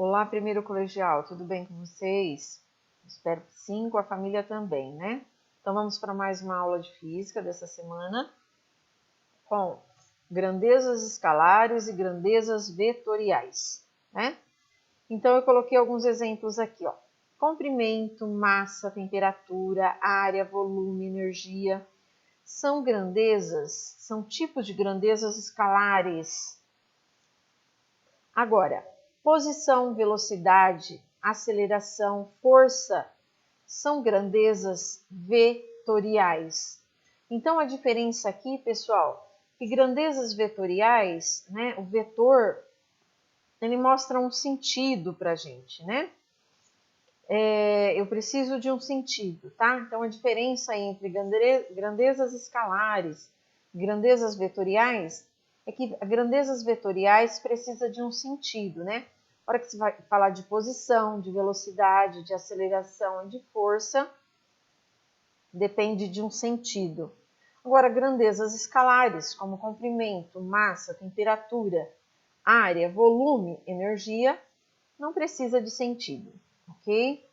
Olá, primeiro colegial, tudo bem com vocês? Espero que sim, com a família também, né? Então vamos para mais uma aula de física dessa semana com grandezas escalares e grandezas vetoriais, né? Então eu coloquei alguns exemplos aqui, ó. Comprimento, massa, temperatura, área, volume, energia. São grandezas, são tipos de grandezas escalares. Agora, posição, velocidade, aceleração, força são grandezas vetoriais. Então, a diferença aqui, pessoal, que grandezas vetoriais, né, o vetor, ele mostra um sentido para a gente, né? Eu preciso de um sentido, tá? Então, a diferença entre grandezas escalares e grandezas vetoriais é que grandezas vetoriais precisa de um sentido, né? Na hora que você vai falar de posição, de velocidade, de aceleração e de força, depende de um sentido. Agora, grandezas escalares, como comprimento, massa, temperatura, área, volume, energia, não precisa de sentido, ok?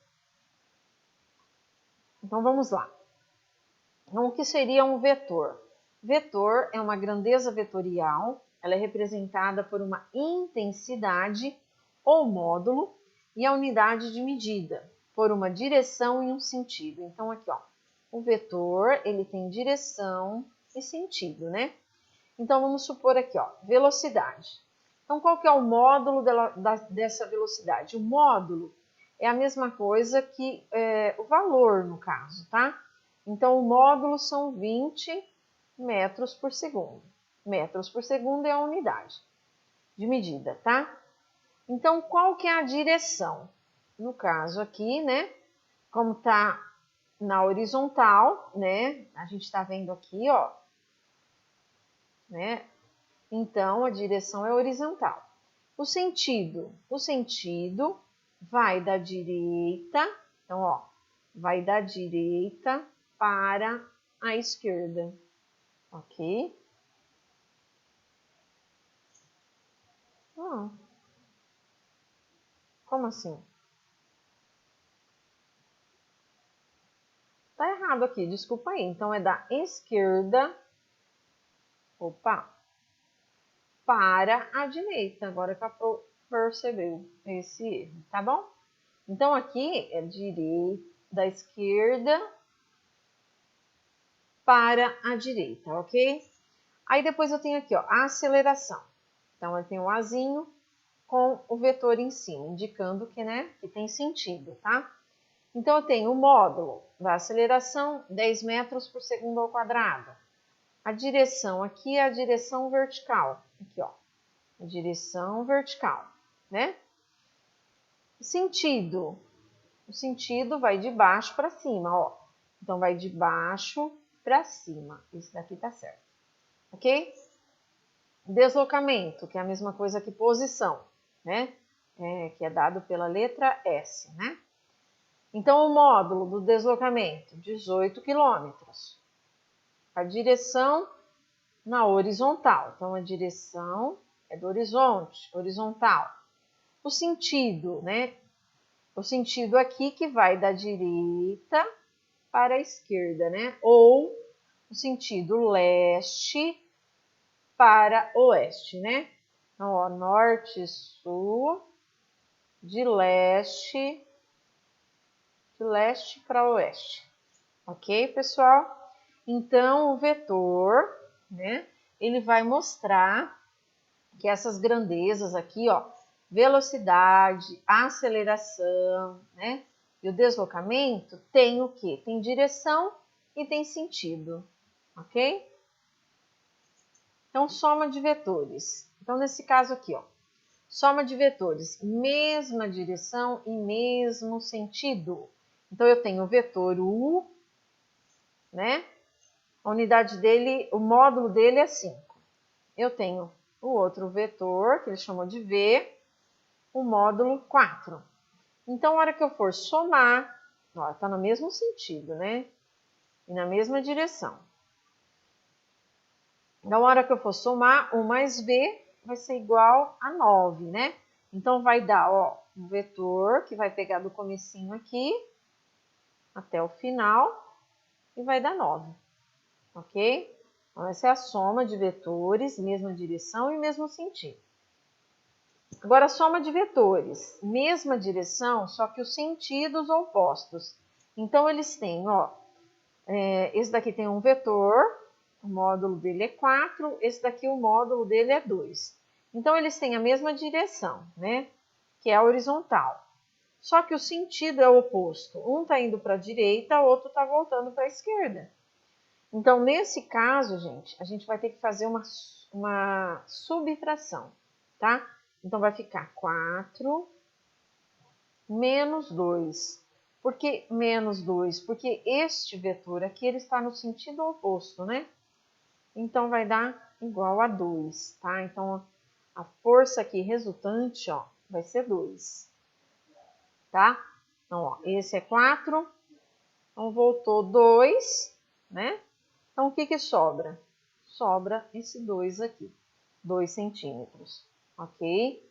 Então, vamos lá. Então, o que seria um vetor? Vetor é uma grandeza vetorial, ela é representada por uma intensidade ou módulo e a unidade de medida, por uma direção e um sentido. Então, aqui, ó, o vetor, ele tem direção e sentido, né? Então, vamos supor aqui, ó, velocidade. Então, qual que é o módulo dessa velocidade? O módulo é a mesma coisa que o valor, no caso, tá? Então, o módulo são 20 metros por segundo. Metros por segundo é a unidade de medida, tá? Então, qual que é a direção? No caso aqui, né? Como tá na horizontal, né? A gente tá vendo aqui, ó, né? Então, a direção é horizontal. O sentido vai da direita, então, ó, vai da direita para a esquerda, ok? Como assim? Tá errado aqui, desculpa aí. Então, é da esquerda, para a direita. Agora que percebeu esse erro, tá bom? Então, aqui é da esquerda para a direita, ok? Aí depois eu tenho aqui, ó, a aceleração. Então, eu tenho o azinho com o vetor em cima, indicando que, né, que tem sentido, tá? Então, eu tenho o módulo da aceleração, 10 metros por segundo ao quadrado. A direção aqui é a direção vertical. Aqui, ó, a direção vertical, né? O sentido vai de baixo para cima, ó. Então, vai de baixo para cima. Isso daqui tá certo, ok? Deslocamento, que é a mesma coisa que posição, né? Que é dado pela letra S, né? Então, o módulo do deslocamento, 18 quilômetros. A direção na horizontal. Então, a direção é do horizonte, horizontal. O sentido, né? O sentido aqui que vai da direita para a esquerda, né? Ou o sentido leste para oeste, né? Então, ó, norte, sul, de leste para oeste. Ok, pessoal? Então, o vetor, né? Ele vai mostrar que essas grandezas aqui, ó, velocidade, aceleração, né? E o deslocamento tem o quê? Tem direção e tem sentido, ok? Então, soma de vetores. Então, nesse caso aqui, ó, soma de vetores, mesma direção e mesmo sentido. Então, eu tenho o vetor U, né? A unidade dele, o módulo dele é 5. Eu tenho o outro vetor, que ele chamou de V, o módulo 4. Então, na hora que eu for somar, ó, tá no mesmo sentido, né? E na mesma direção. Então, na hora que eu for somar, 1 mais V vai ser igual a 9, né? Então, vai dar, ó, um vetor que vai pegar do comecinho aqui até o final e vai dar 9, ok? Então, essa é a soma de vetores, mesma direção e mesmo sentido. Agora, a soma de vetores, mesma direção, só que os sentidos opostos. Então, eles têm, ó, esse daqui tem um vetor, o módulo dele é 4, esse daqui o módulo dele é 2. Então, eles têm a mesma direção, né? Que é a horizontal. Só que o sentido é o oposto. Um está indo para a direita, o outro está voltando para a esquerda. Então, nesse caso, gente, a gente vai ter que fazer uma subtração, tá? Então, vai ficar 4 menos 2. Por que menos 2? Porque este vetor aqui ele está no sentido oposto, né? Então, vai dar igual a 2, tá? Então, a força aqui resultante, ó, vai ser 2, tá? Então, ó, esse é 4, então voltou 2, né? Então, o que que sobra? Sobra esse 2 aqui, 2 centímetros, ok?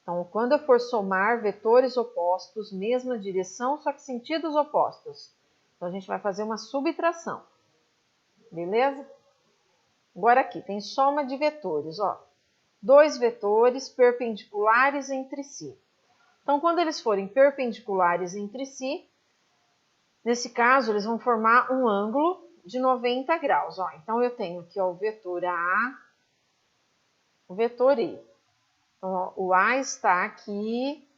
Então, quando eu for somar vetores opostos, mesma direção, só que sentidos opostos. Então, a gente vai fazer uma subtração, beleza? Agora aqui, tem soma de vetores, ó. 2 vetores perpendiculares entre si. Então, quando eles forem perpendiculares entre si, nesse caso, eles vão formar um ângulo de 90 graus. Ó. Então, eu tenho aqui ó, o vetor A, o vetor E. Então, ó, o A está aqui,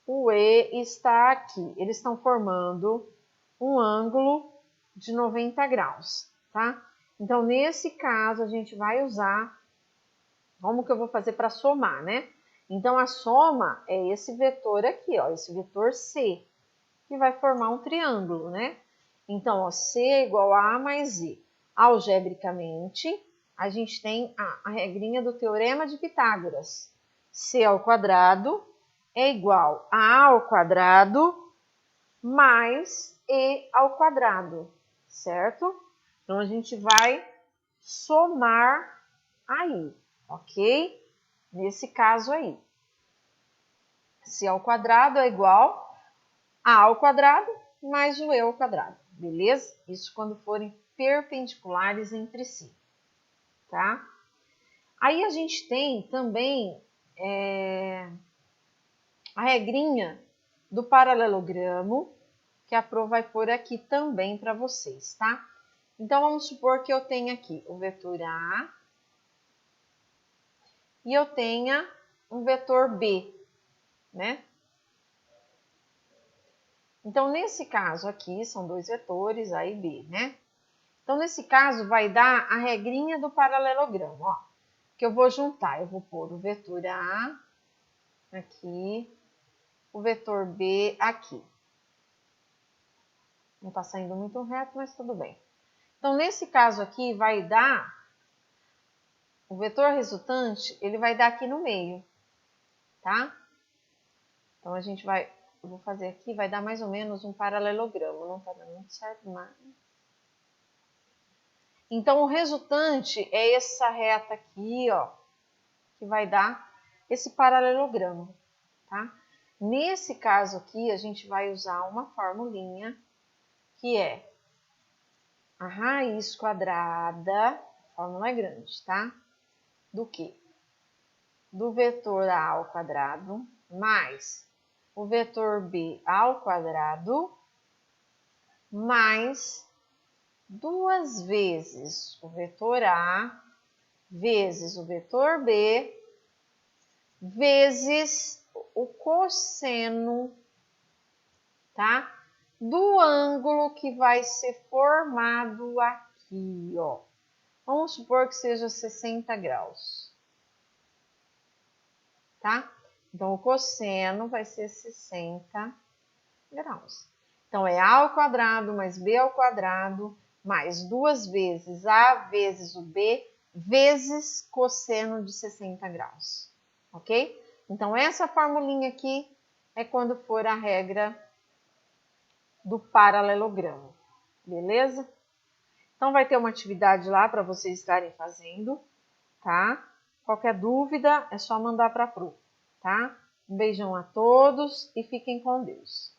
o E está aqui. Eles estão formando um ângulo de 90 graus, tá? Então, nesse caso, a gente vai usar... Como que eu vou fazer para somar, né? Então, a soma é esse vetor aqui, ó, esse vetor C, que vai formar um triângulo, né? Então, ó, C é igual a A mais I. Algebricamente, a gente tem a regrinha do teorema de Pitágoras. C ao quadrado é igual a A ao quadrado mais E ao quadrado, certo? Então, a gente vai somar aí, ok? Nesse caso aí. C ao quadrado é igual a ao quadrado mais o E ao quadrado, beleza? Isso quando forem perpendiculares entre si, tá? Aí a gente tem também a regrinha do paralelogramo, que a Pro vai pôr aqui também para vocês, tá? Então, vamos supor que eu tenha aqui o vetor A e eu tenha um vetor B, né? Então, nesse caso aqui, são 2 vetores, A e B, né? Então, nesse caso, vai dar a regrinha do paralelogramo, ó. Que eu vou juntar, eu vou pôr o vetor A aqui, o vetor B aqui. Não está saindo muito reto, mas tudo bem. Então, nesse caso aqui, vai dar, o vetor resultante, ele vai dar aqui no meio, tá? Então, a gente vai, eu vou fazer aqui, vai dar mais ou menos um paralelogramo, não está dando muito certo, mas... Então, o resultante é essa reta aqui, ó, que vai dar esse paralelogramo, tá? Nesse caso aqui, a gente vai usar uma formulinha que é a raiz quadrada, a fórmula é grande, tá? Do quê? Do vetor A ao quadrado mais o vetor B ao quadrado mais 2 vezes o vetor A vezes o vetor B vezes o cosseno, tá? Do ângulo que vai ser formado aqui, ó. Vamos supor que seja 60 graus, tá? Então, o cosseno vai ser 60 graus. Então, é A ao quadrado mais B ao quadrado mais 2 vezes A vezes o B vezes cosseno de 60 graus, ok? Então, essa formulinha aqui é quando for a regra do paralelogramo, beleza? Então, vai ter uma atividade lá para vocês estarem fazendo, tá? Qualquer dúvida é só mandar para a Pro, tá? tá? Um beijão a todos e fiquem com Deus.